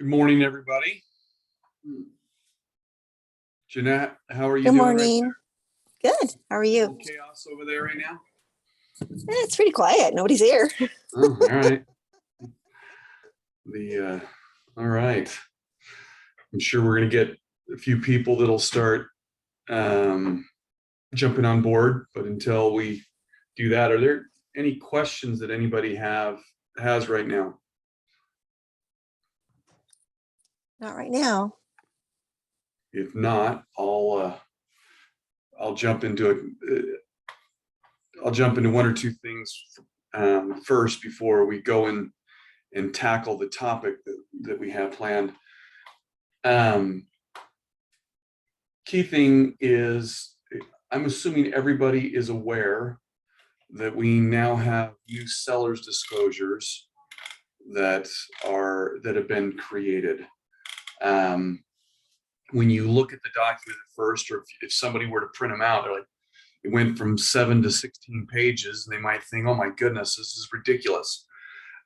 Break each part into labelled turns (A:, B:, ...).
A: Good morning, everybody. Jeanette, how are you
B: Good
A: doing?
B: morning. Good. How are you?
A: Chaos over there right now?
B: It's pretty quiet. Nobody's here.
A: Oh, all right. All right. I'm sure we're going to get a few people that'll start jumping on board, but until we do that, are there any questions that anybody has right now?
B: Not right now.
A: If not, I'll jump into it. I'll jump into one or two things first before we go in and tackle the topic that we have planned. Key thing is, I'm assuming everybody is aware that we now have new sellers disclosures that have been created. When you look at the document at first, or if somebody were to print them out, they're like, it went from 7 to 16 pages, and they might think, oh my goodness, this is ridiculous.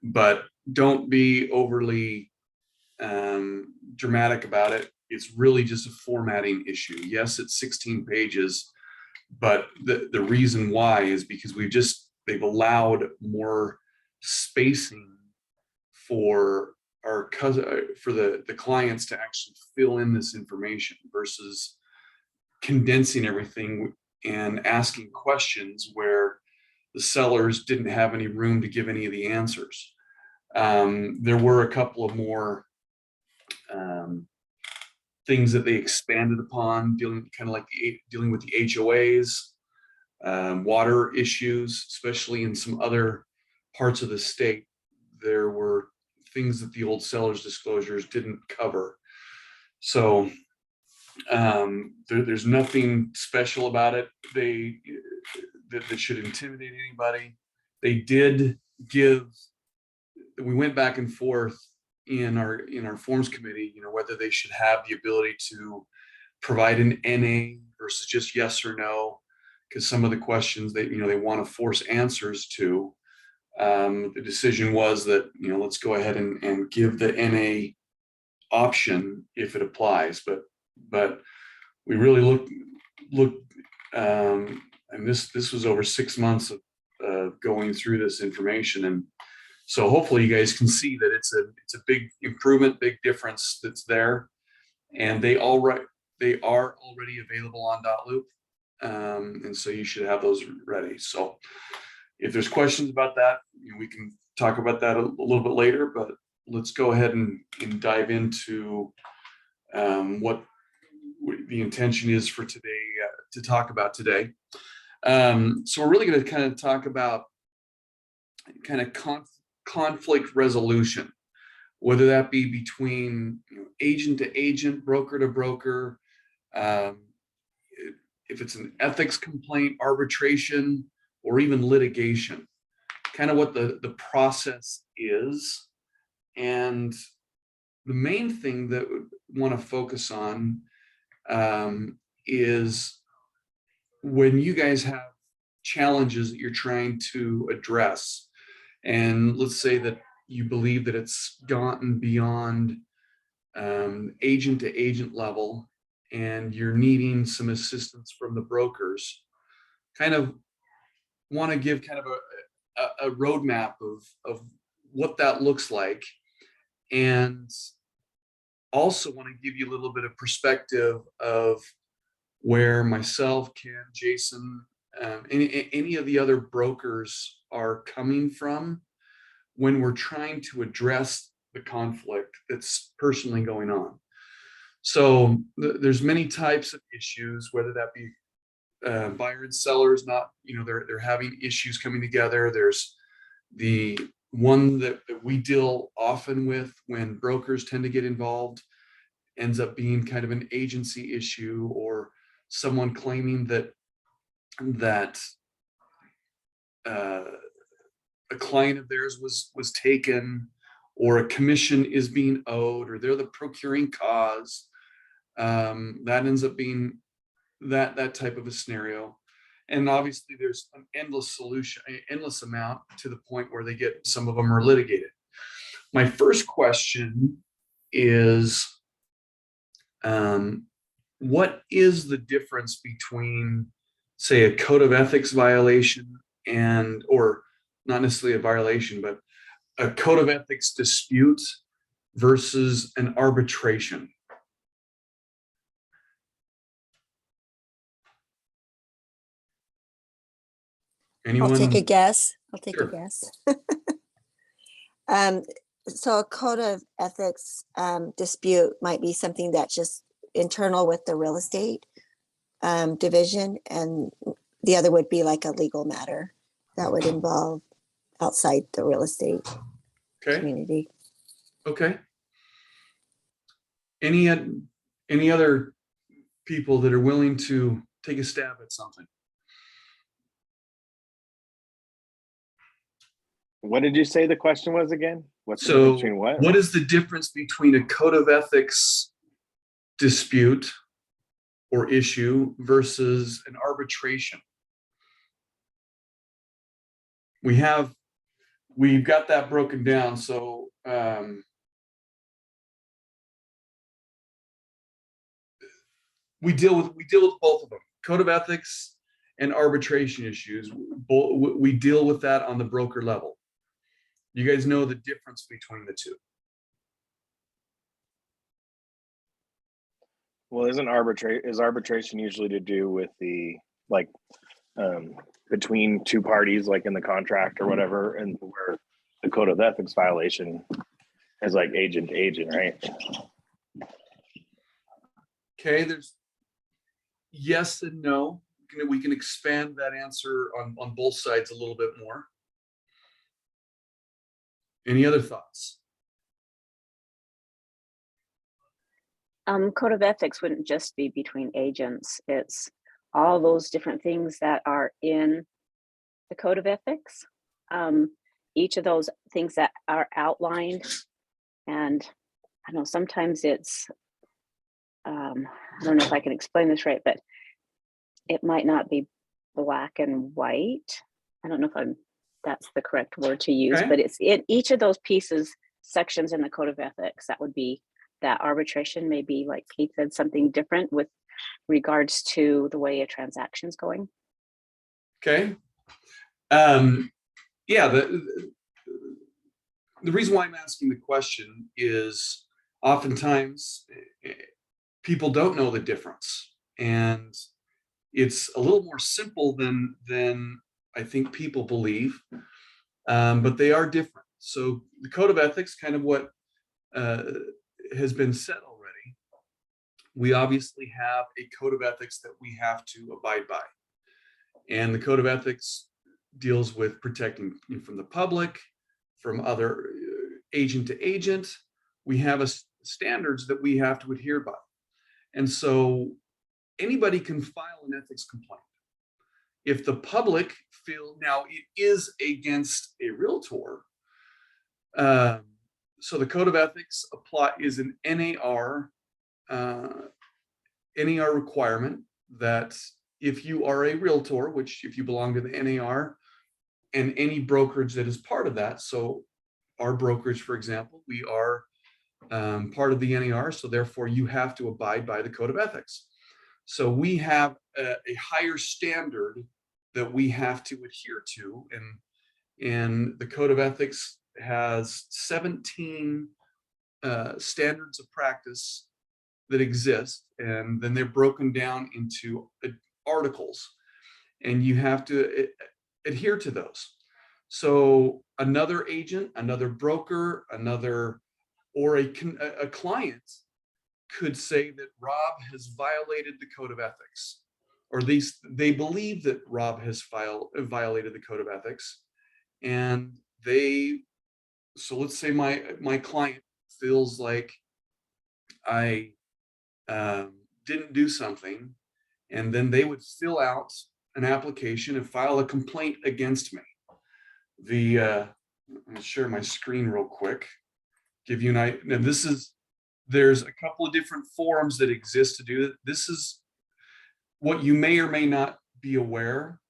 A: But don't be overly dramatic about it. It's really just a formatting issue. Yes, it's 16 pages, but the reason why is because they've allowed more spacing for the clients to actually fill in this information versus condensing everything and asking questions where the sellers didn't have any room to give any of the answers. There were a couple of more things that they expanded upon, dealing with the HOAs, water issues, especially in some other parts of the state. There were things that the old sellers disclosures didn't cover. So there's nothing special about it that should intimidate anybody. We went back and forth in our forms committee, whether they should have the ability to provide an NA versus just yes or no, because some of the questions they want to force answers to. The decision was that let's go ahead and give the NA option if it applies, but we really looked and this was over 6 months of going through this information, and so hopefully you guys can see that it's a big improvement, big difference that's there, and they are already available on .loop, and so you should have those ready. So if there's questions about that, we can talk about that a little bit later, but let's go ahead and dive into what the intention is for today, to talk about today. So we're really going to kind of talk about conflict resolution, whether that be between agent to agent, broker to broker, if it's an ethics complaint, arbitration, or even litigation, kind of what the process is. And the main thing that we want to focus on is when you guys have challenges that you're trying to address, and let's say that you believe that it's gotten beyond agent to agent level and you're needing some assistance from the brokers, kind of want to give kind of a roadmap of what that looks like, and also want to give you a little bit of perspective of where myself, Ken, Jason, any of the other brokers are coming from when we're trying to address the conflict that's personally going on. So there's many types of issues, whether that be buyer and sellers, they're having issues coming together. There's the one that we deal often with when brokers tend to get involved, ends up being kind of an agency issue, or someone claiming that a client of theirs was taken, or a commission is being owed, or they're the procuring cause. That ends up being that type of a scenario. And obviously there's an endless amount, to the point where some of them are litigated. My first question is what is the difference between, say, a code of ethics violation or not necessarily a violation, but a code of ethics dispute versus an arbitration? Anyone?
B: I'll take a guess.
A: Sure.
B: So a code of ethics dispute might be something that's just internal with the real estate division, and the other would be like a legal matter that would involve outside the real estate community.
A: Okay. Any other people that are willing to take a stab at something?
C: What did you say the question was again? What's the
A: So
C: difference between what?
A: What is the difference between a code of ethics dispute or issue versus an arbitration? We've got that broken down. So we deal with both of them, code of ethics and arbitration issues. We deal with that on the broker level. You guys know the difference between the two.
C: Well, is arbitration usually to do with the between two parties, like in the contract or whatever, and where the code of ethics violation is like agent to agent, right?
A: Okay, there's yes and no. We can expand that answer on both sides a little bit more. Any other thoughts?
D: Code of ethics wouldn't just be between agents. It's all those different things that are in the code of ethics. Each of those things that are outlined, and I know sometimes it's, I don't know if I can explain this right, but it might not be black and white. I don't know if that's the correct word to use,
A: Okay.
D: but it's in each of those sections in the code of ethics. That would be that arbitration may be, like Keith said, something different with regards to the way a transaction's going.
A: Okay. Yeah, the reason why I'm asking the question is oftentimes people don't know the difference, and it's a little more simple than I think people believe, but they are different. So the code of ethics, kind of what has been said already, we obviously have a code of ethics that we have to abide by, and the code of ethics deals with protecting you from the public, from other agent to agent. We have standards that we have to adhere by. And so anybody can file an ethics complaint. If the public now it is against a realtor, so the code of ethics is an NAR requirement that if you are a realtor, which if you belong to the NAR, and any brokerage that is part of that. So our brokerage, for example, we are part of the NAR, so therefore you have to abide by the code of ethics. So we have a higher standard that we have to adhere to, and the code of ethics has 17 standards of practice that exist, and then they're broken down into articles, and you have to adhere to those. So another agent, another broker, or a client could say that Rob has violated the code of ethics, or at least they believe that Rob has violated the code of ethics, and so let's say my client feels like I didn't do something, and then they would fill out an application and file a complaint against me. I'm gonna share my screen real quick, give you an idea. Now there's a couple of different forms that exist to do it. This is what you may or may not be aware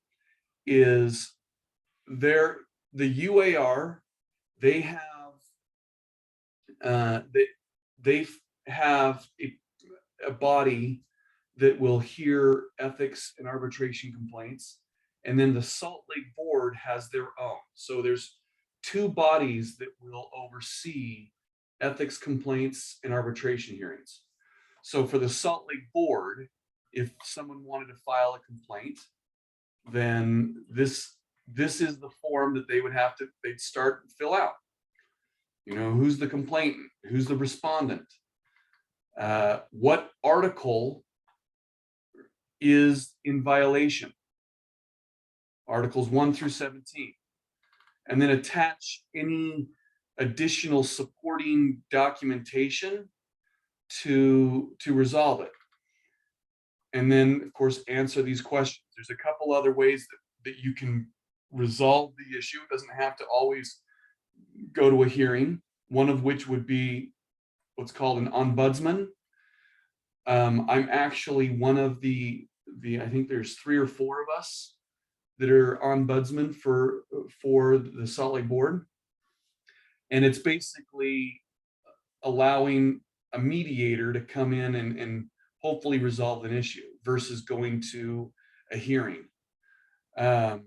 A: is the UAR, they have they have a body that will hear ethics and arbitration complaints. And then the Salt Lake Board has their own. So there's two bodies that will oversee ethics complaints and arbitration hearings. So for the Salt Lake Board, if someone wanted to file a complaint, then this is the form that they'd start and fill out. You know, who's the complainant? Who's the respondent? What article is in violation? Articles 1 through 17. And then attach any additional supporting documentation to resolve it. And then, of course, answer these questions. There's a couple other ways that you can resolve the issue. It doesn't have to always go to a hearing, one of which would be what's called an ombudsman. I'm actually one of the I think there's 3 or 4 of us that are ombudsman for the Salt Lake Board. And it's basically allowing a mediator to come in and hopefully resolve an issue versus going to a hearing. And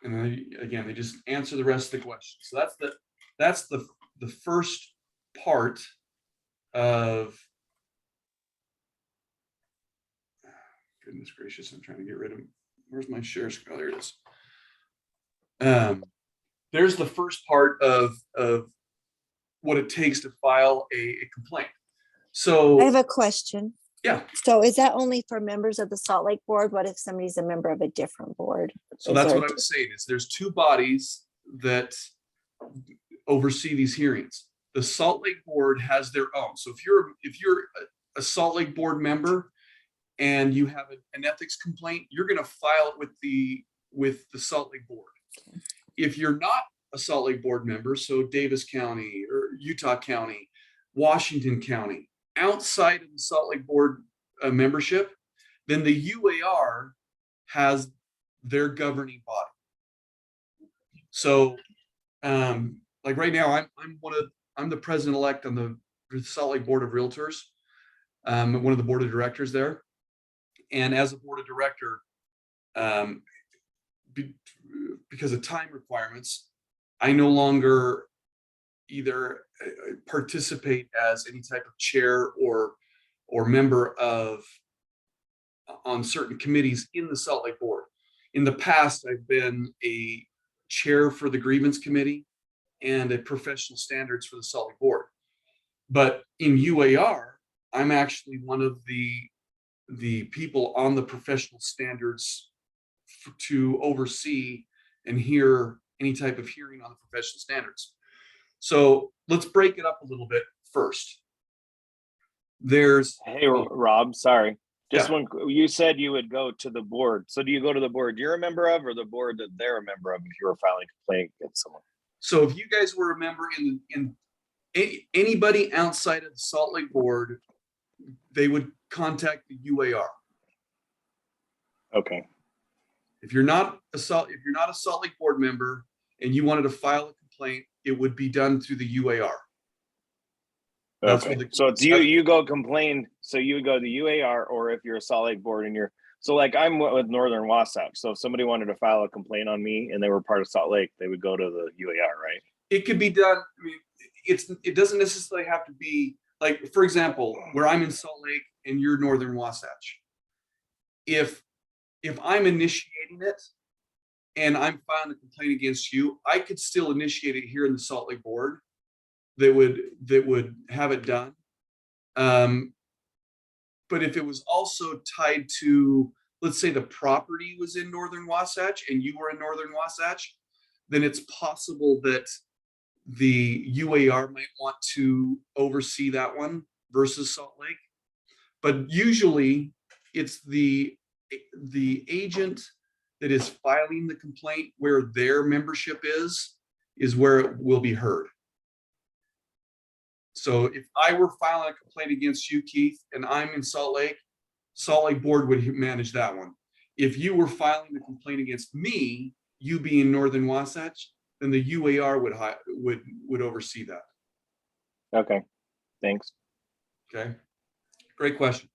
A: then again, they just answer the rest of the questions. So that's the first part of, goodness gracious, I'm trying to get rid of, where's my share screen? Oh, there it is. There's the first part of what it takes to file a complaint. So
B: I have a question.
A: yeah,
B: So is that only for members of the Salt Lake Board? What if somebody's a member of a different board?
A: so
B: Is
A: that's
B: there
A: what I was saying is there's 2 bodies that oversee these hearings. The Salt Lake Board has their own. So if you're a Salt Lake Board member and you have an ethics complaint, you're going to file it with the Salt Lake Board.
B: Okay.
A: If you're not a Salt Lake Board member, so Davis County or Utah County, Washington County, outside of the Salt Lake Board membership, then the UAR has their governing body. So, like right now, I'm the president-elect on the Salt Lake Board of Realtors. I'm one of the board of directors there, and as a board of director, because of time requirements, I no longer either participate as any type of chair or member on certain committees in the Salt Lake Board. In the past, I've been a chair for the Grievance Committee and a professional standards for the Salt Lake Board. But in UAR, I'm actually one of the people on the professional standards to oversee and hear any type of hearing on the professional standards. So let's break it up a little bit first.
C: Hey, Rob, sorry. Just
A: Yeah.
C: when you said you would go to the board. So do you go to the board you're a member of or the board that they're a member of if you were filing a complaint against someone?
A: So if you guys were a member in anybody outside of the Salt Lake Board, they would contact the UAR.
C: Okay.
A: If you're not a Salt Lake Board member and you wanted to file a complaint, it would be done through the UAR. That's
C: Okay.
A: what
C: So it's you go complain. So you would go to the UAR, or if you're a Salt Lake Board and you're, so like I'm with Northern Wasatch. So if somebody wanted to file a complaint on me and they were part of Salt Lake, they would go to the UAR, right?
A: It could be done. I mean, it doesn't necessarily have to be like, for example, where I'm in Salt Lake and you're Northern Wasatch. If I'm initiating it and I'm filing a complaint against you, I could still initiate it here in the Salt Lake Board that would have it done. But if it was also tied to, let's say the property was in Northern Wasatch and you were in Northern Wasatch, then it's possible that the UAR might want to oversee that one versus Salt Lake. But usually it's the agent that is filing the complaint where their membership is where it will be heard. So if I were filing a complaint against you, Keith, and I'm in Salt Lake Board would manage that one. If you were filing the complaint against me, you being Northern Wasatch, then the UAR would oversee that.
C: Okay. Thanks.
A: Okay, great question.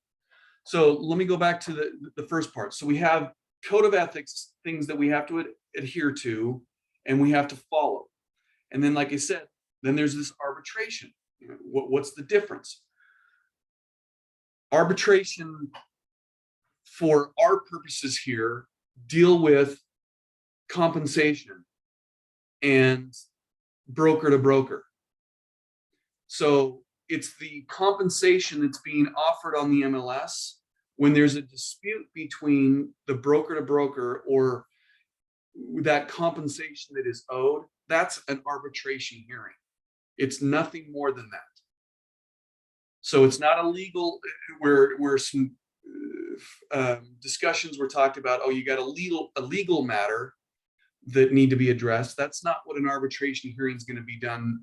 A: So let me go back to the first part. So we have code of ethics, things that we have to adhere to and we have to follow. And then, like I said, then there's this arbitration. You know, what's the difference? Arbitration, for our purposes here, deal with compensation and broker to broker. So it's the compensation that's being offered on the MLS when there's a dispute between the broker to broker or that compensation that is owed. That's an arbitration hearing. It's nothing more than that. So it's not illegal where some discussions were talked about, oh, you got a legal matter that need to be addressed. That's not what an arbitration hearing is going to be done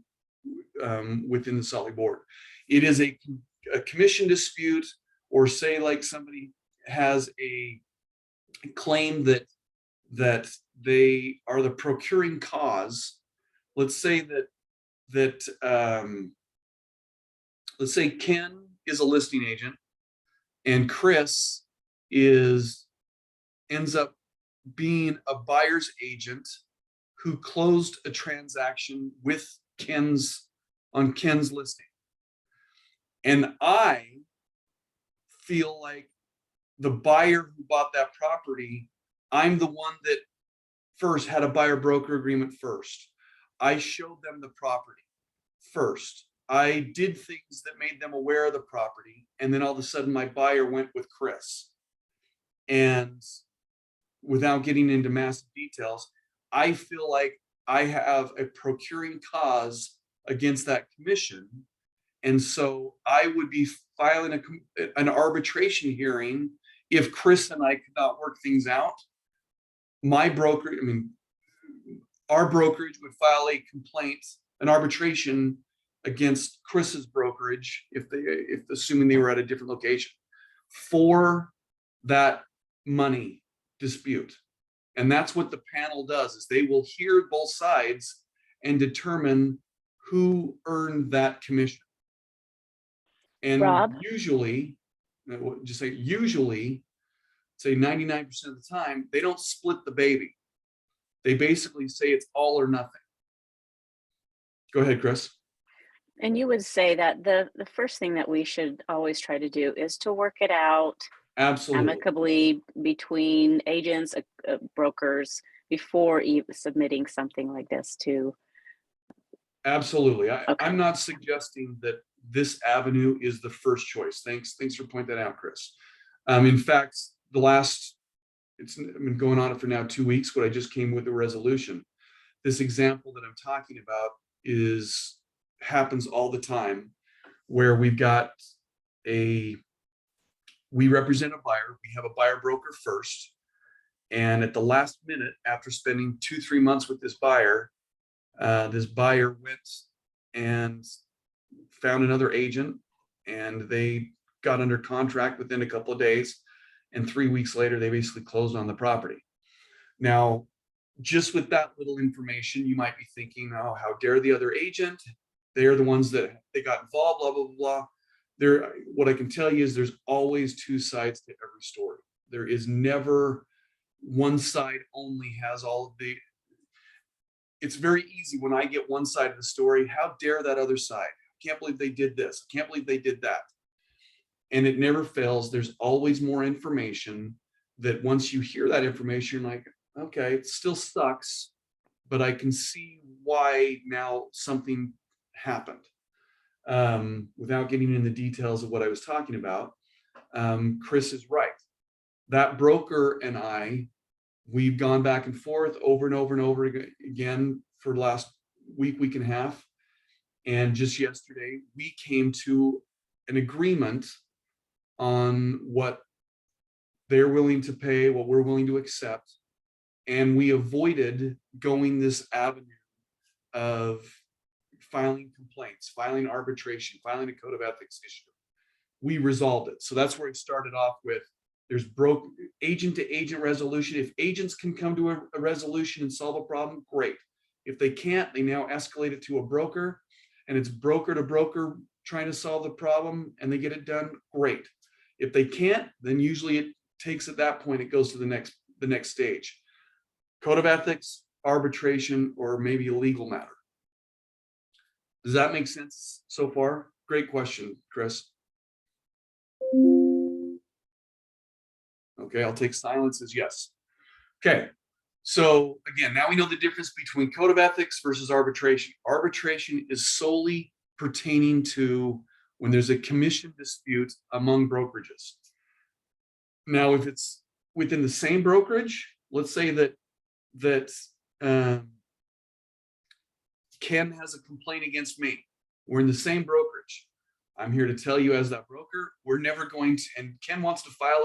A: within the Salt Lake Board. It is a commission dispute, or say like somebody has a claim that they are the procuring cause. Let's say let's say Ken is a listing agent and Chris ends up being a buyer's agent who closed a transaction with on Ken's listing. And I feel like the buyer who bought that property, I'm the one that first had a buyer broker agreement first. I showed them the property first. I did things that made them aware of the property. And then all of a sudden my buyer went with Chris. And without getting into massive details, I feel like I have a procuring cause against that commission. And so I would be filing an arbitration hearing if Chris and I could not work things out. Our brokerage would file a complaint, an arbitration against Chris's brokerage if assuming they were at a different location for that money dispute. And that's what the panel does, is they will hear both sides and determine who earned that commission. And
D: Rob?
A: usually, say 99% of the time, they don't split the baby. They basically say it's all or nothing. Go ahead, Chris.
D: And you would say that the first thing that we should always try to do is to work it out
A: Absolutely.
D: amicably between agents, brokers, before even submitting something like this to.
A: Absolutely.
D: Okay.
A: I'm not suggesting that this avenue is the first choice. Thanks for pointing that out, Chris. In fact, it's been going on for now 2 weeks, but I just came with a resolution. This example that I'm talking about happens all the time, where we represent a buyer. We have a buyer broker first. And at the last minute, after spending 2-3 months with this buyer went and found another agent, and they got under contract within a couple of days. And 3 weeks later, they basically closed on the property. Now, just with that little information, you might be thinking, oh, how dare the other agent? They're the ones that they got involved, blah, blah, blah. What I can tell you is there's always two sides to every story. There is never one side only has all of the. It's very easy when I get one side of the story. How dare that other side? I can't believe they did this. I can't believe they did that. And it never fails. There's always more information that once you hear that information, you're like, okay, it still sucks, but I can see why now something happened. Without getting into the details of what I was talking about, Chris is right. That broker and we've gone back and forth over and over and over again for the last week and a half. And just yesterday, we came to an agreement on what they're willing to pay, what we're willing to accept. And we avoided going this avenue of filing complaints, filing arbitration, filing a code of ethics issue. We resolved it. So that's where it started off with. There's agent to agent resolution. If agents can come to a resolution and solve a problem, great. If they can't, they now escalate it to a broker, and it's broker to broker trying to solve the problem and they get it done, great. If they can't, then usually it takes, at that point, it goes to the next stage. Code of ethics, arbitration, or maybe a legal matter. Does that make sense so far? Great question, Chris. Okay, I'll take silence as yes. Okay, so again, now we know the difference between code of ethics versus arbitration. Arbitration is solely pertaining to when there's a commission dispute among brokerages. Now, if it's within the same brokerage, let's say that Ken has a complaint against me. We're in the same brokerage. I'm here to tell you, as that broker, we're never going to, and Ken wants to file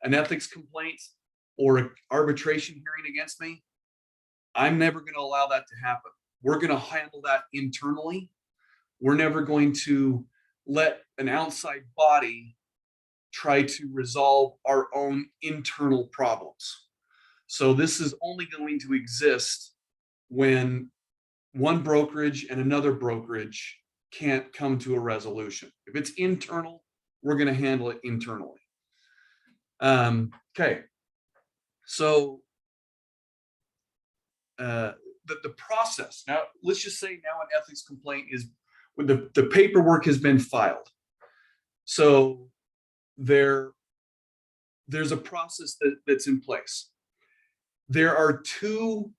A: an ethics complaint or an arbitration hearing against me. I'm never going to allow that to happen. We're going to handle that internally. We're never going to let an outside body try to resolve our own internal problems. So this is only going to exist when one brokerage and another brokerage can't come to a resolution. If it's internal, we're going to handle it internally. Okay. So the process, now let's just say now an ethics complaint is when the paperwork has been filed. So there's a process that's in place. There are two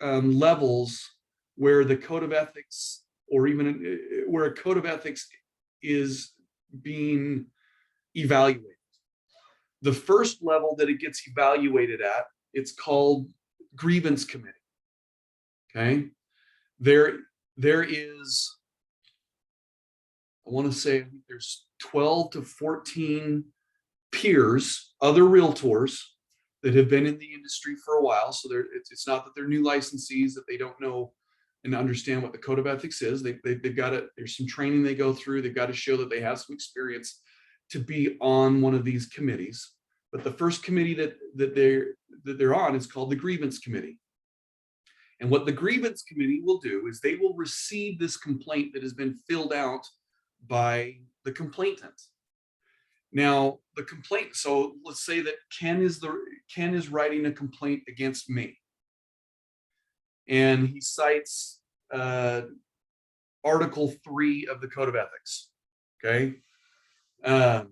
A: levels where the code of ethics, or even where a code of ethics is being evaluated. The first level that it gets evaluated at, it's called Grievance Committee. Okay, there is, I want to say, I think there's 12 to 14 peers, other realtors that have been in the industry for a while. So it's not that they're new licensees that they don't know and understand what the code of ethics is. They've got to, there's some training they go through. They've got to show that they have some experience to be on one of these committees. But the first committee that they're on is called the Grievance Committee. And what the Grievance Committee will do is they will receive this complaint that has been filled out by the complainant. Now, the complaint, so let's say that Ken is writing a complaint against me. And he cites Article 3 of the Code of Ethics. Okay. And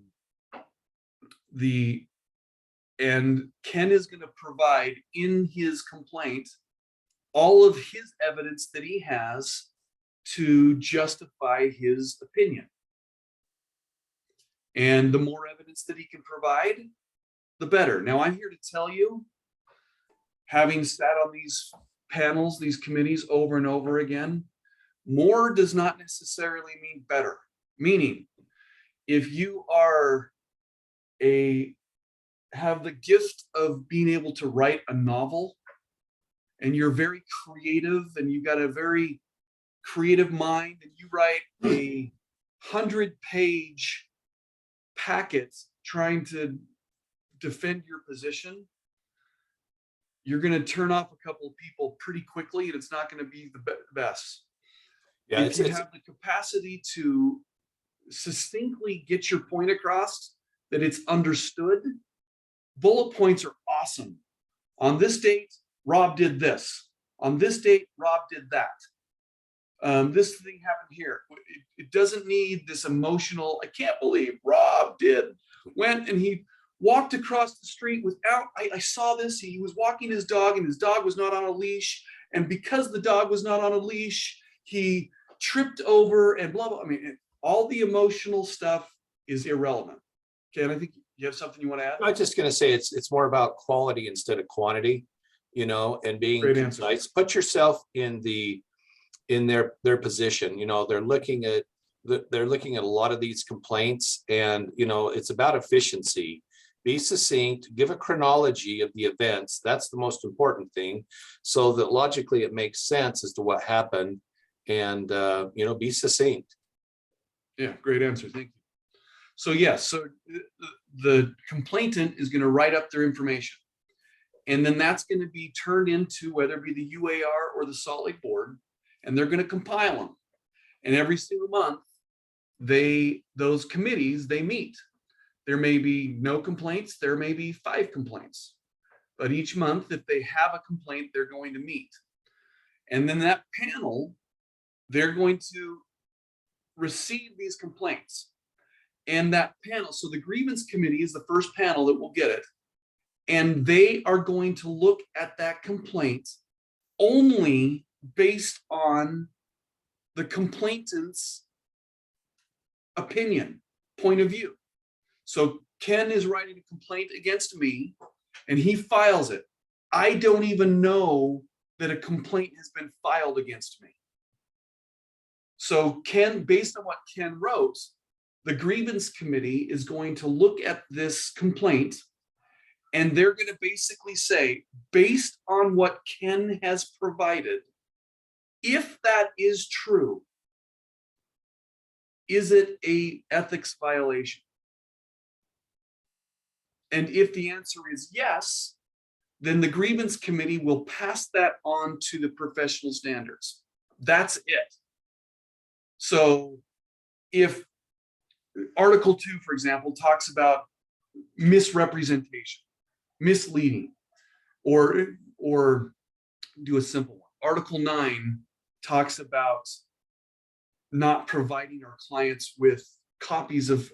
A: Ken is going to provide in his complaint all of his evidence that he has to justify his opinion. And the more evidence that he can provide, the better. Now, I'm here to tell you, having sat on these panels, these committees over and over again, more does not necessarily mean better. Meaning, if you are have the gift of being able to write a novel, and you're very creative and you've got a very creative mind, and you write a 100-page packet trying to defend your position, you're going to turn off a couple of people pretty quickly, and it's not going to be the best. Yeah, if you have the capacity to succinctly get your point across, that it's understood, bullet points are awesome. On this date, Rob did this. On this date, Rob did that. This thing happened here. It doesn't need this emotional, I can't believe Rob went and he walked across the street without, I saw this, he was walking his dog and his dog was not on a leash. And because the dog was not on a leash, he tripped over and blah, blah. I mean, all the emotional stuff is irrelevant. Okay, and I think you have something you want to add?
E: I'm just going to say it's more about quality instead of quantity, and being concise. Put yourself in their position. They're looking at a lot of these complaints, and it's about efficiency. Be succinct, give a chronology of the events. That's the most important thing, so that logically it makes sense as to what happened, and be succinct.
A: Yeah, great answer. Thank you. So yes, so the complainant is going to write up their information, and then that's going to be turned into, whether it be the UAR or the Salt Lake Board, and they're going to compile them. And every single month, those committees, they meet. There may be no complaints, there may be 5 complaints. But each month, if they have a complaint, they're going to meet. And then that panel, they're going to receive these complaints. And that panel, so the grievance committee is the first panel that will get it. And they are going to look at that complaint only based on the complainant's opinion, point of view. So Ken is writing a complaint against me and he files it. I don't even know that a complaint has been filed against me. So Ken, based on what Ken wrote, the grievance committee is going to look at this complaint and they're going to basically say, based on what Ken has provided, if that is true, is it a ethics violation? And if the answer is yes, then the grievance committee will pass that on to the professional standards. That's it. So if Article 2, for example, talks about misrepresentation, misleading, or do a simple one. Article 9 talks about not providing our clients with copies of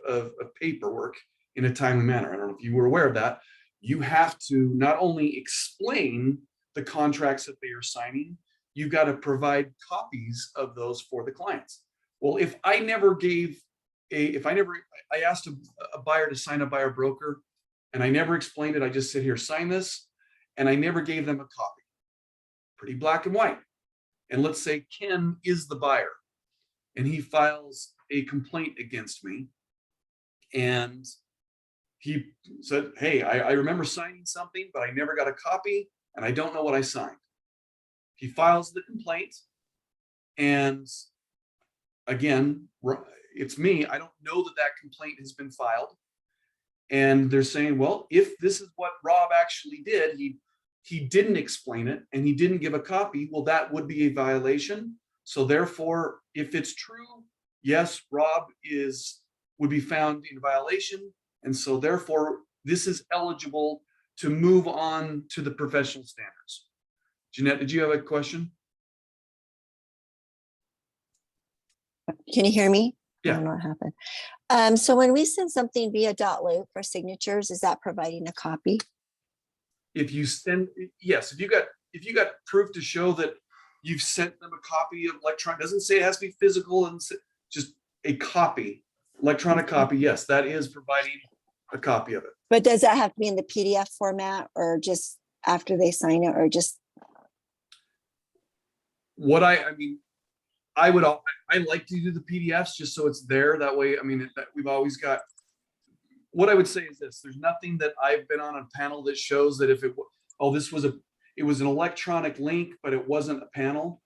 A: paperwork in a timely manner. I don't know if you were aware of that. You have to not only explain the contracts that they are signing, you've got to provide copies of those for the clients. Well, if I never gave I asked a buyer to sign a buyer broker and I never explained it, I just said, here, sign this, and I never gave them a copy. Pretty black and white. And let's say Ken is the buyer and he files a complaint against me and he said, hey, I remember signing something, but I never got a copy and I don't know what I signed. He files the complaint and again, it's me. I don't know that that complaint has been filed. And they're saying, well, if this is what Rob actually did, he didn't explain it and he didn't give a copy, well, that would be a violation. So therefore, if it's true, yes, Rob would be found in violation. And so therefore, this is eligible to move on to the professional standards. Jeanette, did you have a question?
B: Can you hear me?
A: Yeah.
B: I don't know what happened. So when we send something via .loop for signatures, is that providing a copy?
A: If you send, yes, if you got proof to show that you've sent them a copy of electronic, doesn't say it has to be physical and just a copy, electronic copy, yes, that is providing a copy of it.
B: But does that have to be in the PDF format or just after they sign it, or just?
A: What I mean, I like to do the PDFs just so it's there. That way, I mean, that we've always got. What I would say is this: there's nothing that I've been on a panel that shows that if it was an electronic link, but it wasn't a panel.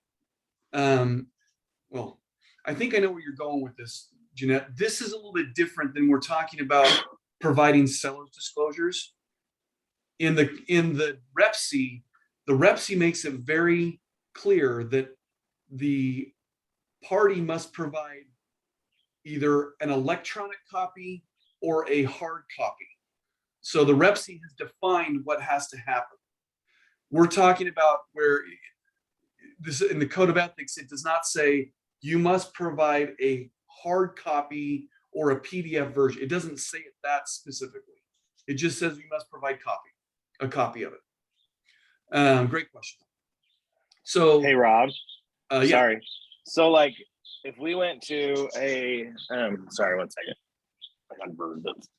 A: Well, I think I know where you're going with this, Jeanette. This is a little bit different than we're talking about providing seller's disclosures. In the REPC, the REPC makes it very clear that the party must provide either an electronic copy or a hard copy. So the REPC has defined what has to happen. We're talking about where this in the Code of Ethics, it does not say you must provide a hard copy or a PDF version. It doesn't say it that specifically. It just says you must provide a copy of it. Great question. So,
C: hey, Rob.
A: Yeah.
C: Sorry. So like if we went to a, sorry, 1 second. I got a bird that's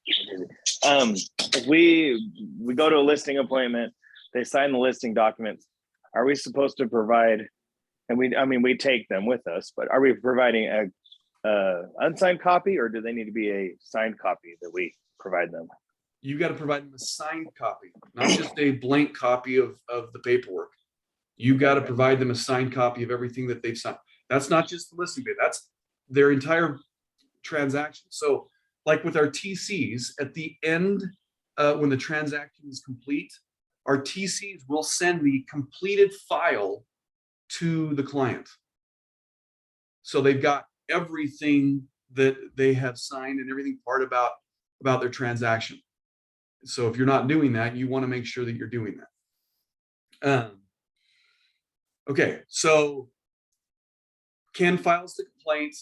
C: if we go to a listing appointment, they sign the listing documents. Are we supposed to provide, and we take them with us, but are we providing a unsigned copy, or do they need to be a signed copy that we provide them?
A: You got to provide them a signed copy, not just a blank copy of the paperwork. You got to provide them a signed copy of everything that they've signed. That's not just the listing bid, that's their entire transaction. So like with our TCs, at the end, when the transaction is complete, our TCs will send the completed file to the client. So they've got everything that they have signed and everything part about their transaction. So if you're not doing that, you want to make sure that you're doing that. Okay, so Ken files the complaint.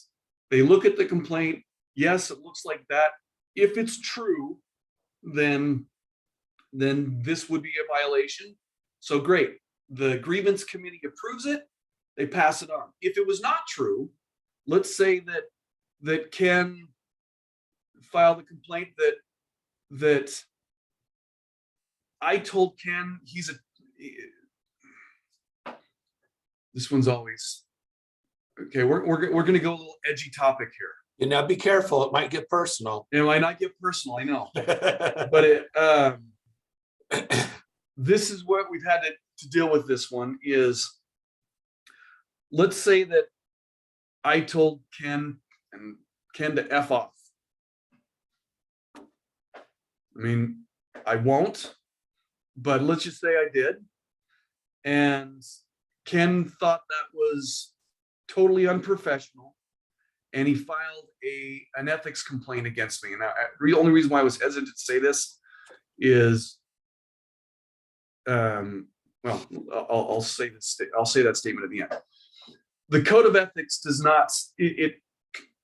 A: They look at the complaint. Yes, it looks like that. If it's true, then this would be a violation. So great. The grievance committee approves it. They pass it on. If it was not true, let's say that Ken filed a complaint that I told Ken this one's always okay. We're going to go a little edgy topic here.
E: You know, be careful. It might get personal.
A: It might not get personal, I know. But this is what we've had to deal with. This one is, let's say that I told Ken to F off. I mean, I won't, but let's just say I did. And Ken thought that was totally unprofessional, and he filed an ethics complaint against me. And the only reason why I was hesitant to say this is, well, I'll say that statement at the end. The code of ethics does not.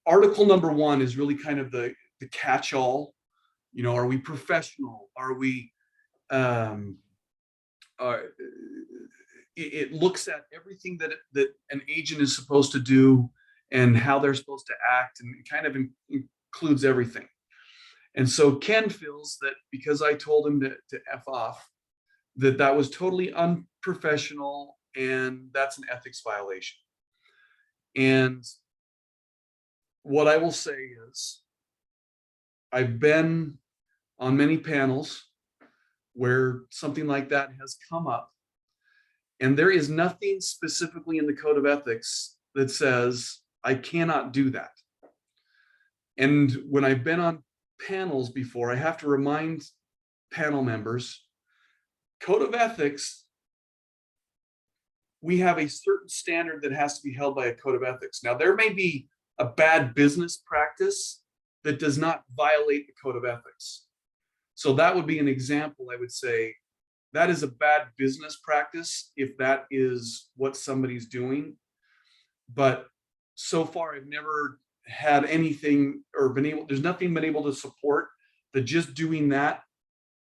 A: Article number 1 is really kind of the catch-all. You know, are we professional? Are we? It looks at everything that an agent is supposed to do and how they're supposed to act, and it kind of includes everything. And so Ken feels that because I told him to F off, that was totally unprofessional, and that's an ethics violation. And what I will say is, I've been on many panels where something like that has come up, and there is nothing specifically in the code of ethics that says I cannot do that. And when I've been on panels before, I have to remind panel members, code of ethics, we have a certain standard that has to be held by a code of ethics. Now, there may be a bad business practice that does not violate the code of ethics. So that would be an example. I would say that is a bad business practice if that is what somebody's doing. But so far, I've never had anything there's nothing been able to support that just doing that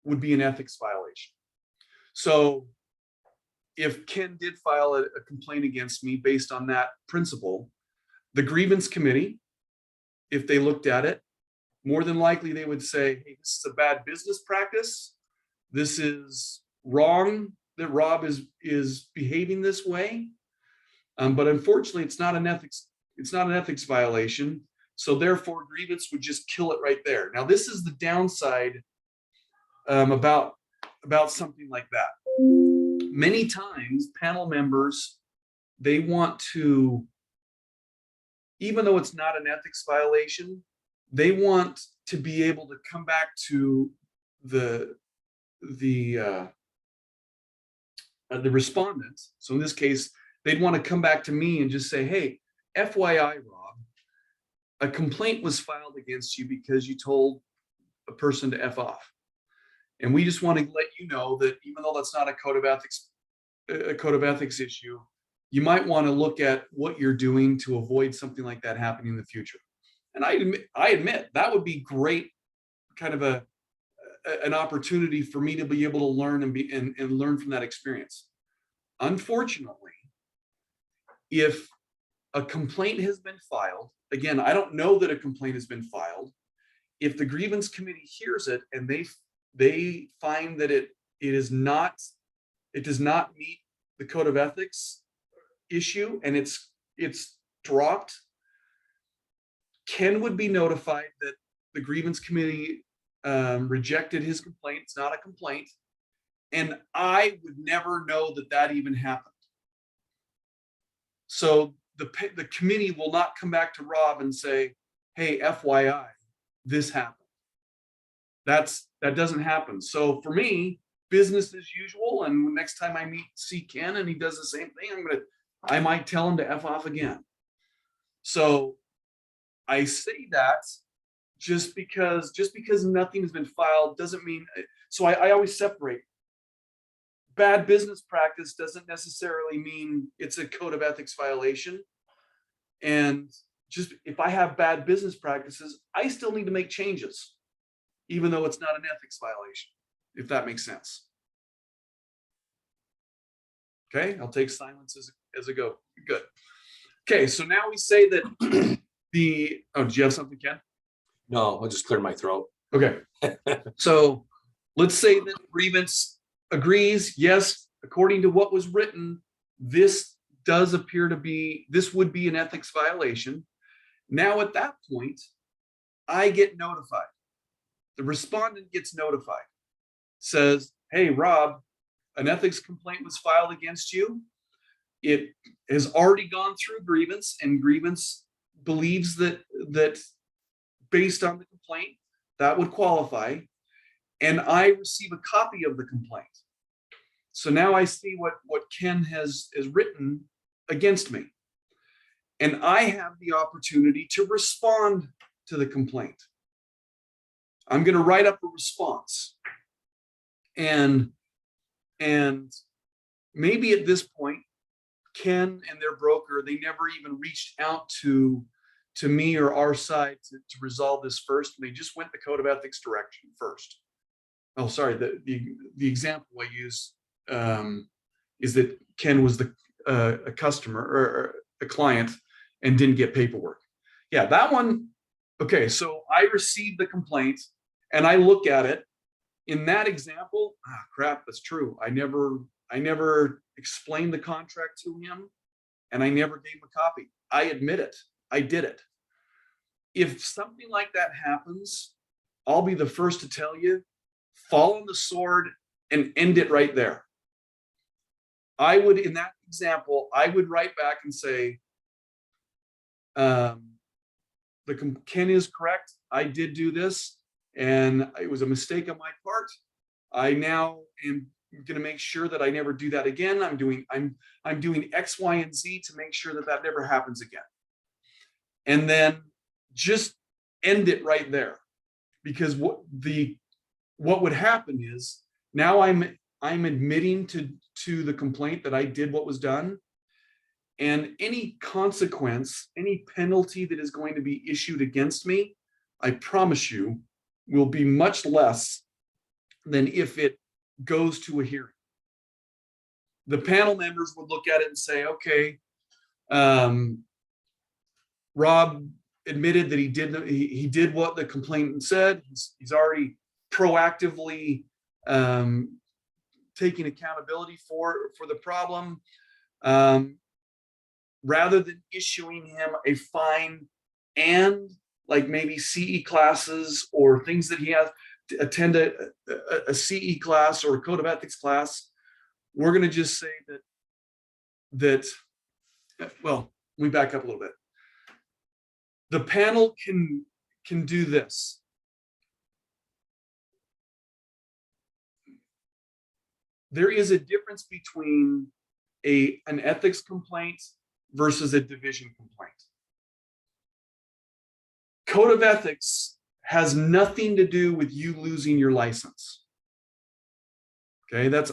A: would be an ethics violation. So if Ken did file a complaint against me based on that principle, the grievance committee, if they looked at it, more than likely they would say, hey, this is a bad business practice. This is wrong that Rob is behaving this way. But unfortunately, it's not an ethics violation. So therefore, grievance would just kill it right there. Now, this is the downside about something like that. Many times, panel members, they want to, even though it's not an ethics violation, they want to be able to come back to the respondent. So in this case, they'd want to come back to me and just say, hey, FYI, Rob, a complaint was filed against you because you told a person to F off. And we just want to let you know that even though that's not a code of ethics issue, you might want to look at what you're doing to avoid something like that happening in the future. And I admit that would be great, kind of an opportunity for me to be able to learn and learn from that experience. Unfortunately, if a complaint has been filed, again, I don't know that a complaint has been filed. If the grievance committee hears it and they find that it does not meet the code of ethics issue and it's dropped, Ken would be notified that the grievance committee rejected his complaint. It's not a complaint, and I would never know that even happened. So the committee will not come back to Rob and say, hey, FYI, this happened. That doesn't happen. So for me, business as usual. And next time I see Ken and he does the same thing, I might tell him to F off again. So I say that just because nothing has been filed doesn't mean, so I always separate. Bad business practice doesn't necessarily mean it's a code of ethics violation. And just if I have bad business practices, I still need to make changes, even though it's not an ethics violation, if that makes sense. Okay, I'll take silence as a go. Good. Okay, so now we say that oh, do you have something, Ken?
E: No, I'll just clear my throat.
A: Okay. So let's say that grievance agrees, yes, according to what was written, this would be an ethics violation. Now at that point, I get notified. The respondent gets notified, says, hey, Rob, an ethics complaint was filed against you. It has already gone through grievance, and grievance believes that based on the complaint, that would qualify. And I receive a copy of the complaint. So now I see what Ken has written against me. And I have the opportunity to respond to the complaint. I'm going to write up a response. And maybe at this point, Ken and their broker, they never even reached out to me or our side to resolve this first. And they just went the code of ethics direction first. Oh, sorry. The example I use is that Ken was a customer or a client and didn't get paperwork. Yeah, that one. Okay, so I received the complaint and I look at it. In that example, crap, that's true. I never explained the contract to him, and I never gave him a copy. I admit it. I did it. If something like that happens, I'll be the first to tell you, fall on the sword and end it right there. I would, in that example, I would write back and say, Ken is correct. I did do this, and it was a mistake on my part. I now am going to make sure that I never do that again. I'm doing X, Y, and Z to make sure that never happens again. And then just end it right there, because what would happen is now I'm admitting to the complaint that I did what was done, and any consequence, any penalty that is going to be issued against me, I promise you, will be much less than if it goes to a hearing. The panel members would look at it and say, okay, Rob admitted that he did what the complainant said. He's already proactively taking accountability for the problem. Rather than issuing him a fine and like maybe CE classes or things that he has to attend a CE class or a code of ethics class, we're going to just say that, well, let me back up a little bit. The panel can do this. There is a difference between an ethics complaint versus a division complaint. Code of ethics has nothing to do with you losing your license. Okay, that's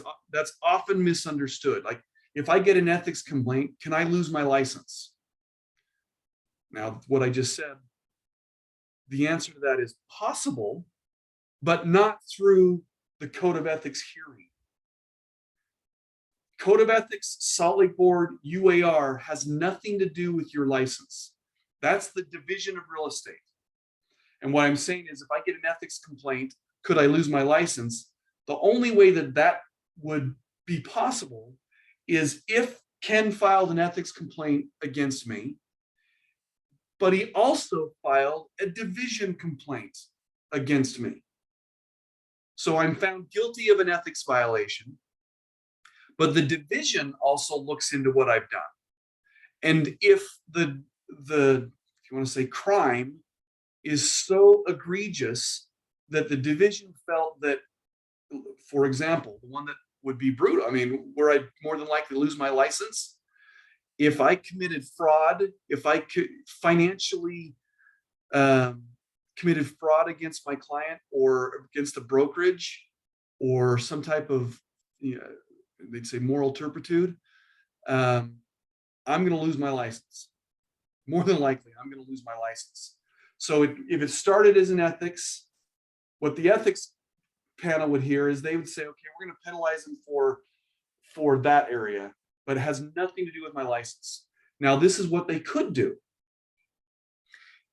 A: often misunderstood. Like, if I get an ethics complaint, can I lose my license? Now, what I just said, the answer to that is possible, but not through the Code of Ethics hearing. Code of Ethics, Salt Lake Board, UAR has nothing to do with your license. That's the division of real estate. And what I'm saying is, if I get an ethics complaint, could I lose my license? The only way that would be possible is if Ken filed an ethics complaint against me, but he also filed a division complaint against me. So I'm found guilty of an ethics violation, but the division also looks into what I've done. And if the if you want to say crime is so egregious that the division felt that, for example, the one that would be brutal, I mean, where I'd more than likely lose my license, if I committed fraud, if I could financially committed fraud against my client or against a brokerage or some type of, they'd say moral turpitude, I'm going to lose my license. More than likely, I'm going to lose my license. So if it started as an ethics, what the ethics panel would hear is they would say, okay, we're going to penalize them for that area, but it has nothing to do with my license. Now, this is what they could do.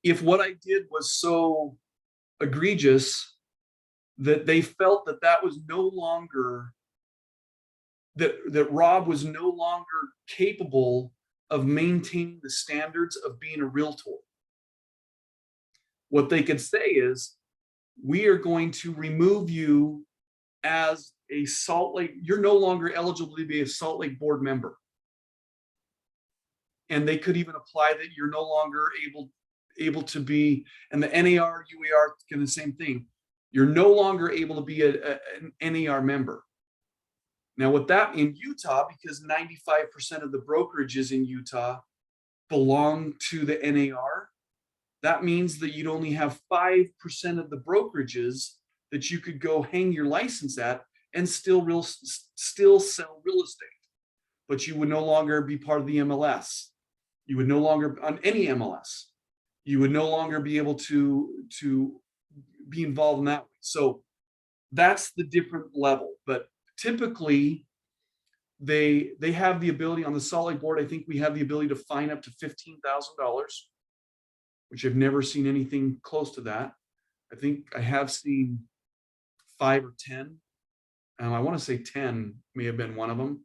A: If what I did was so egregious that they felt that that was no longer, that Rob was no longer capable of maintaining the standards of being a realtor, what they could say is, we are going to remove you as a Salt Lake, you're no longer eligible to be a Salt Lake board member. And they could even apply that you're no longer able to be, and the NAR, UAR, kind of the same thing. You're no longer able to be an NAR member. Now, what that in Utah, because 95% of the brokerages in Utah belong to the NAR, that means that you'd only have 5% of the brokerages that you could go hang your license at and still sell real estate. But you would no longer be part of the MLS. You would no longer, on any MLS, you would no longer be able to be involved in that way. So that's the different level. But typically, they have the ability on the Salt Lake board. I think we have the ability to fine up to $15,000, which I've never seen anything close to that. I think I have seen 5 or 10. I want to say 10 may have been one of them.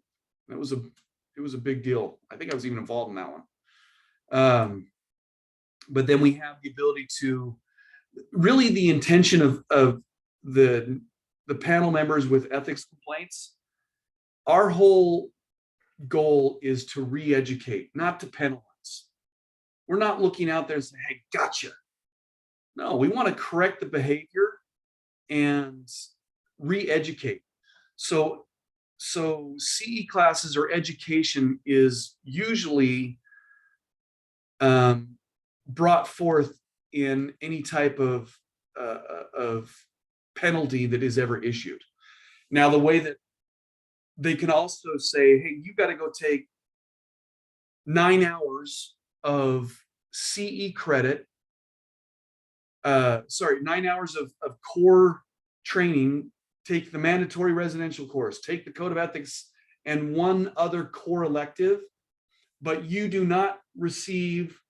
A: It was a big deal. I think I was even involved in that one. But then we have the ability to, really the intention of the panel members with ethics complaints, our whole goal is to re-educate, not to penalize. We're not looking out there and saying, hey, gotcha. No, we want to correct the behavior and re-educate. So CE classes or education is usually brought forth in any type of penalty that is ever issued. Now, the way that they can also say, hey, you got to go take 9 hours of CE credit, 9 hours of core training, take the mandatory residential course, take the code of ethics and one other core elective, but you do not receive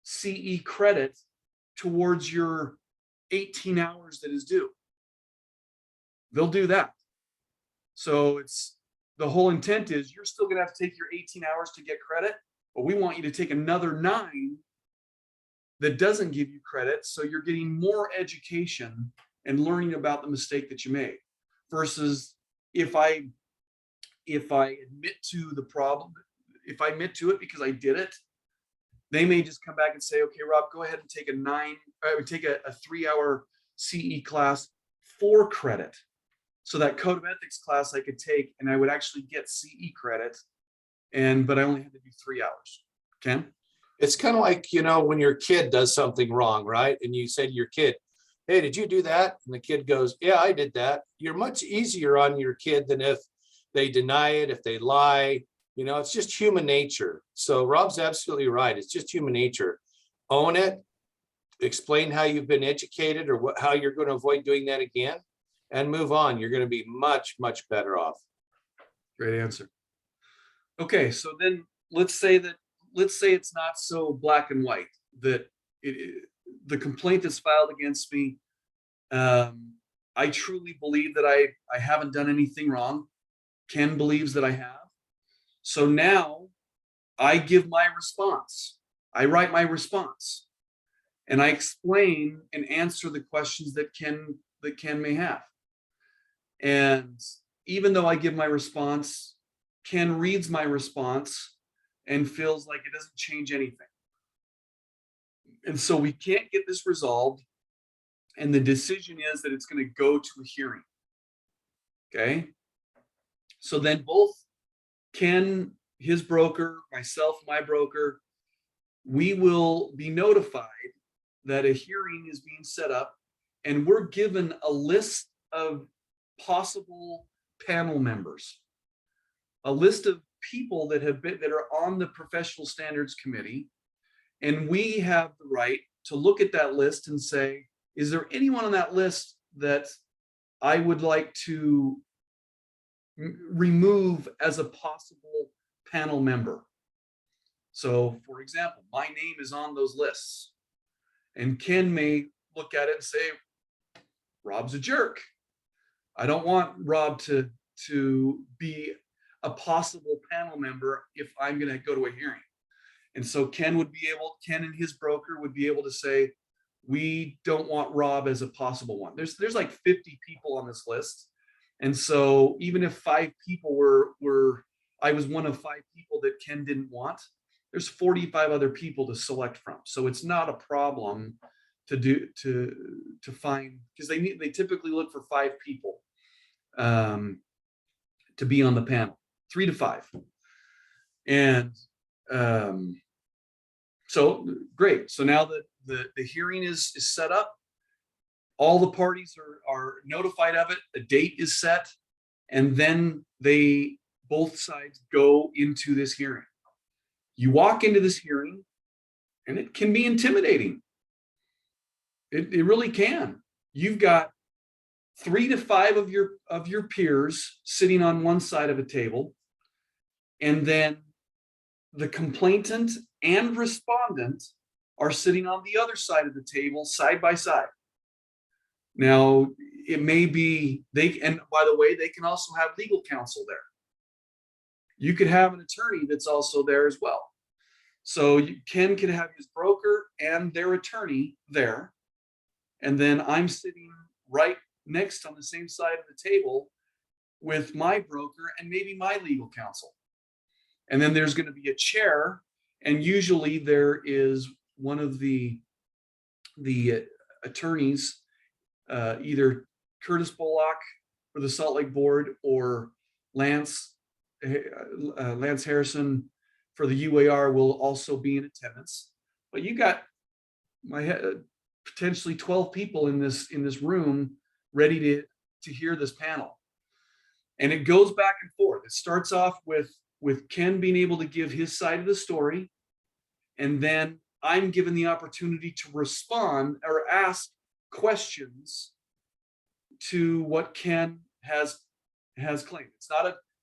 A: CE credit towards your 18 hours that is due. They'll do that. So it's, the whole intent is you're still going to have to take your 18 hours to get credit, but we want you to take another 9 that doesn't give you credit. So you're getting more education and learning about the mistake that you made, versus if I admit to the problem, if I admit to it because I did it, they may just come back and say, okay, Rob, go ahead and take a 3-hour CE class for credit. So that code of ethics class I could take and I would actually get CE credit, but I only had to do 3 hours. Ken?
E: It's kind of like, when your kid does something wrong, right? And you say to your kid, hey, did you do that? And the kid goes, yeah, I did that. You're much easier on your kid than if they deny it, if they lie. It's just human nature. So Rob's absolutely right. It's just human nature. Own it, explain how you've been educated or how you're going to avoid doing that again, and move on. You're going to be much, much better off.
A: Great answer. Okay, so then let's say it's not so black and white, that the complaint that's filed against me, I truly believe that I haven't done anything wrong. Ken believes that I have. So now I give my response. I write my response and I explain and answer the questions that Ken may have. And even though I give my response, Ken reads my response and feels like it doesn't change anything. And so we can't get this resolved. And the decision is that it's going to go to a hearing. Okay. So then both Ken, his broker, myself, my broker, we will be notified that a hearing is being set up and we're given a list of possible panel members, a list of people that are on the professional standards committee, and we have the right to look at that list and say, is there anyone on that list that I would like to remove as a possible panel member? So for example, my name is on those lists, and Ken may look at it and say, Rob's a jerk. I don't want Rob to be a possible panel member if I'm going to go to a hearing. And so Ken and his broker would be able to say, we don't want Rob as a possible one. There's like 50 people on this list. And so even if 5 people I was one of 5 people that Ken didn't want, there's 45 other people to select from. So it's not a problem to find, because they typically look for 5 people to be on the panel, 3 to 5. And so great. So now that the hearing is set up, all the parties are notified of it, a date is set, and then both sides go into this hearing. You walk into this hearing and it can be intimidating. It really can. You've got 3 to 5 of your peers sitting on one side of a table, and then the complainant and respondent are sitting on the other side of the table, side by side. Now, it may be and by the way, they can also have legal counsel there. You could have an attorney that's also there as well. So Ken could have his broker and their attorney there, and then I'm sitting right next on the same side of the table with my broker and maybe my legal counsel. And then there's going to be a chair, and usually there is one of the attorneys, either Curtis Bullock for the Salt Lake Board or Lance Harrison for the UAR will also be in attendance. But you got potentially 12 people in this room ready to hear this panel. And it goes back and forth. It starts off with Ken being able to give his side of the story, and then I'm given the opportunity to respond or ask questions to what Ken has claimed.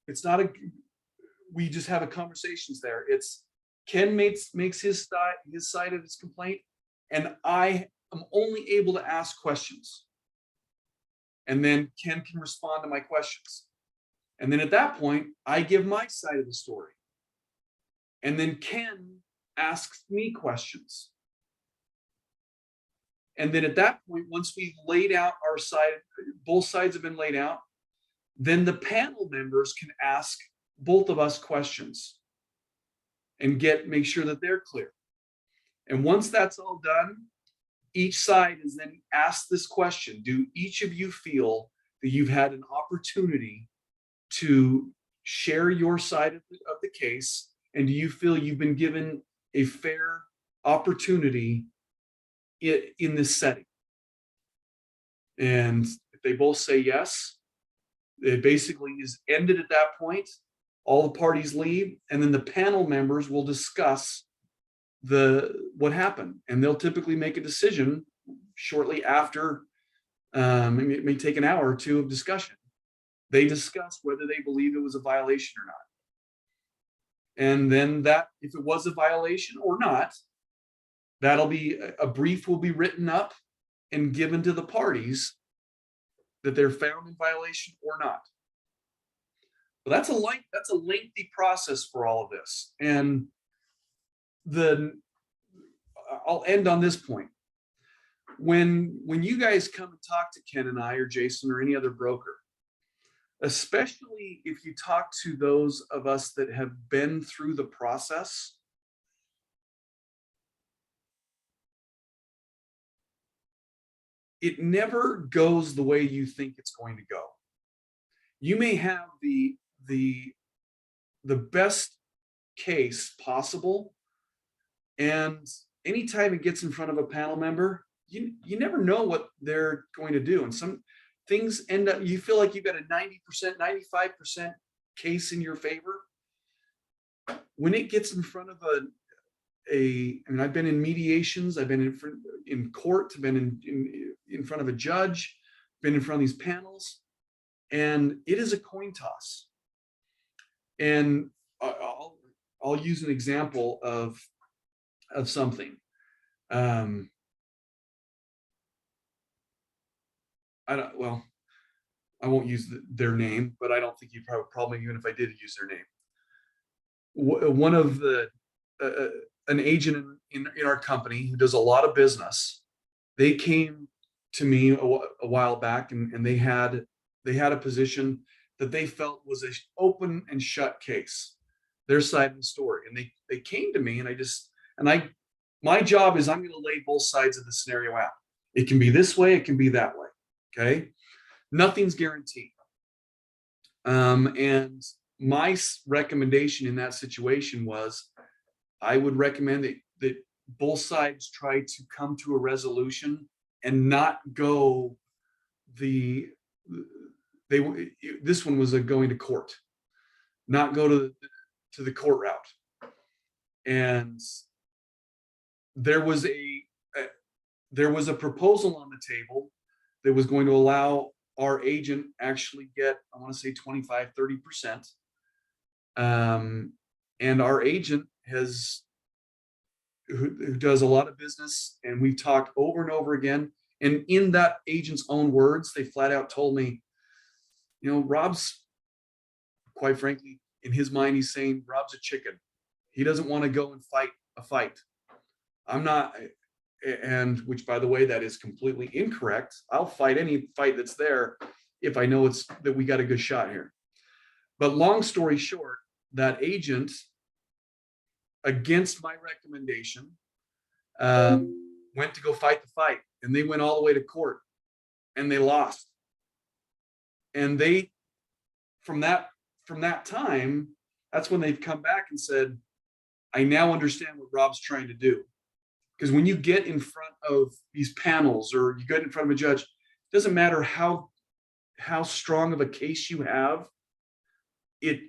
A: It's not a we just have a conversations there. It's Ken makes his side of his complaint, and I am only able to ask questions, and then Ken can respond to my questions. And then at that point, I give my side of the story, and then Ken asks me questions. And then at that point, once we've laid out our side, both sides have been laid out, then the panel members can ask both of us questions and make sure that they're clear. And once that's all done, each side is then asked this question: do each of you feel that you've had an opportunity to share your side of the case? And do you feel you've been given a fair opportunity in this setting? And if they both say yes, it basically is ended at that point. All the parties leave, and then the panel members will discuss what happened, and they'll typically make a decision shortly after. It may take an hour or 2 of discussion. They discuss whether they believe it was a violation or not. And then if it was a violation or not, that'll be a brief will be written up and given to the parties that they're found in violation or not. But that's a lengthy process for all of this. And I'll end on this point. When you guys come and talk to Ken and I or Jason or any other broker, especially if you talk to those of us that have been through the process, it never goes the way you think it's going to go. You may have the best case possible, and anytime it gets in front of a panel member, you never know what they're going to do. And some things end up, you feel like you've got a 90%, 95% case in your favor. When it gets in front of I mean, I've been in mediations, I've been in court, I've been in front of a judge, been in front of these panels, and it is a coin toss. And I'll use an example of something. I won't use their name, but I don't think you probably even if I did use their name. One of an agent in our company who does a lot of business, they came to me a while back, and they had a position that they felt was an open and shut case, their side of the story. And they came to me, and my job is I'm going to lay both sides of the scenario out. It can be this way, it can be that way. Okay. Nothing's guaranteed. And my recommendation in that situation was, I would recommend that both sides try to come to a resolution and not go this one was going to court, not go to the court route. And there was a proposal on the table that was going to allow our agent actually get, I want to say 25, 30%. And our agent who does a lot of business, and we've talked over and over again, and in that agent's own words, they flat out told me, Rob's, quite frankly, in his mind, he's saying Rob's a chicken. He doesn't want to go and fight a fight. I'm not, and which, by the way, that is completely incorrect. I'll fight any fight that's there if I know that we got a good shot here. But long story short, that agent, against my recommendation, went to go fight the fight, and they went all the way to court, and they lost. And they, from that time, that's when they've come back and said, I now understand what Rob's trying to do. Because when you get in front of these panels, or you get in front of a judge, it doesn't matter how strong of a case you have, it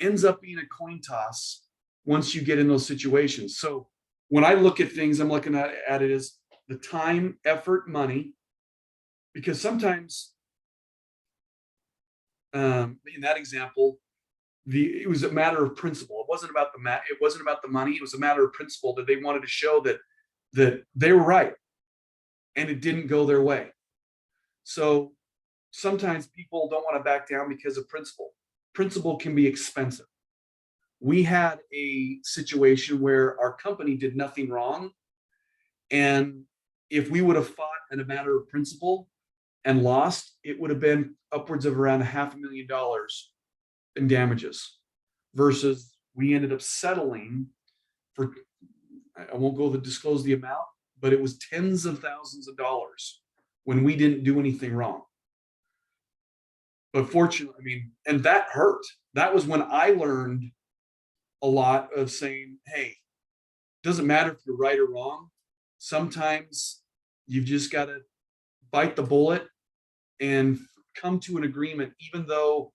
A: ends up being a coin toss once you get in those situations. So when I look at things, I'm looking at it as the time, effort, money, because sometimes in that example, it was a matter of principle. It wasn't about the money. It was a matter of principle that they wanted to show that they were right, and it didn't go their way. So sometimes people don't want to back down because of principle. Principle can be expensive. We had a situation where our company did nothing wrong, and if we would have fought in a matter of principle and lost, it would have been upwards of around $500,000 in damages, versus we ended up settling for, I won't go to disclose the amount, but it was tens of thousands of dollars when we didn't do anything wrong. But fortunately, and that hurt. That was when I learned a lot of saying, hey, doesn't matter if you're right or wrong. Sometimes you've just got to bite the bullet and come to an agreement, even though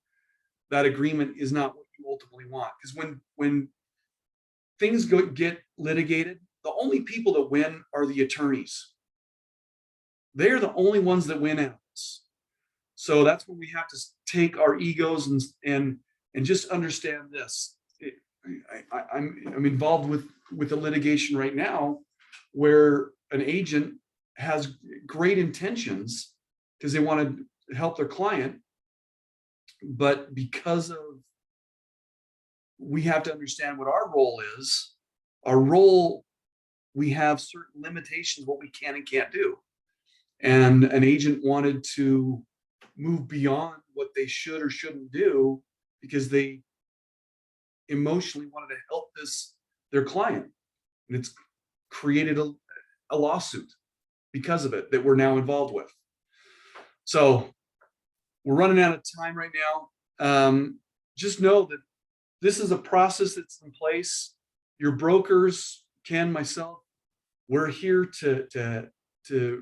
A: that agreement is not what you ultimately want. Because when things get litigated, the only people that win are the attorneys. They're the only ones that win out of this. So that's when we have to take our egos and just understand this. I'm involved with a litigation right now where an agent has great intentions because they want to help their client, but because of, we have to understand what our role is. Our role, we have certain limitations, what we can and can't do. And an agent wanted to move beyond what they should or shouldn't do because they emotionally wanted to help their client. And it's created a lawsuit because of it that we're now involved with. So we're running out of time right now. Just know that this is a process that's in place. Your brokers, Ken, myself, we're here to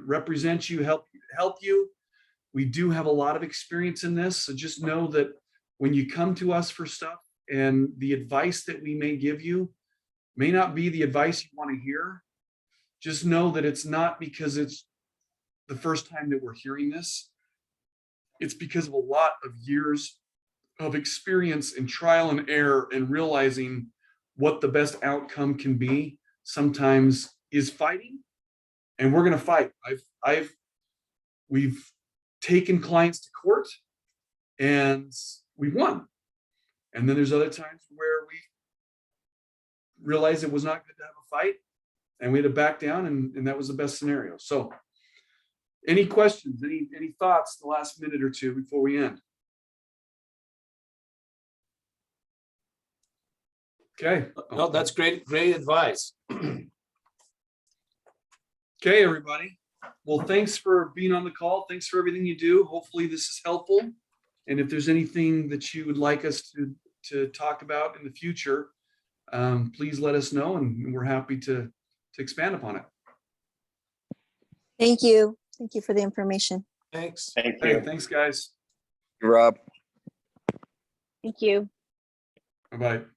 A: represent you, help you. We do have a lot of experience in this, so just know that when you come to us for stuff, and the advice that we may give you may not be the advice you want to hear, just know that it's not because it's the first time that we're hearing this. It's because of a lot of years of experience and trial and error, and realizing what the best outcome can be sometimes is fighting. And we're going to fight. We've taken clients to court and we've won. And then there's other times where we realized it was not good to have a fight and we had to back down, and that was the best scenario. So any questions, any thoughts the last minute or two before we end? Okay.
E: No, that's great advice.
A: Okay, everybody. Well, thanks for being on the call. Thanks for everything you do. Hopefully this is helpful. And if there's anything that you would like us to talk about in the future, please let us know, and we're happy to expand upon it.
B: Thank you. Thank you for the information.
E: Thanks.
C: Thank
A: Hey,
C: you.
A: thanks, guys.
F: Rob.
D: Thank you.
A: Bye-bye.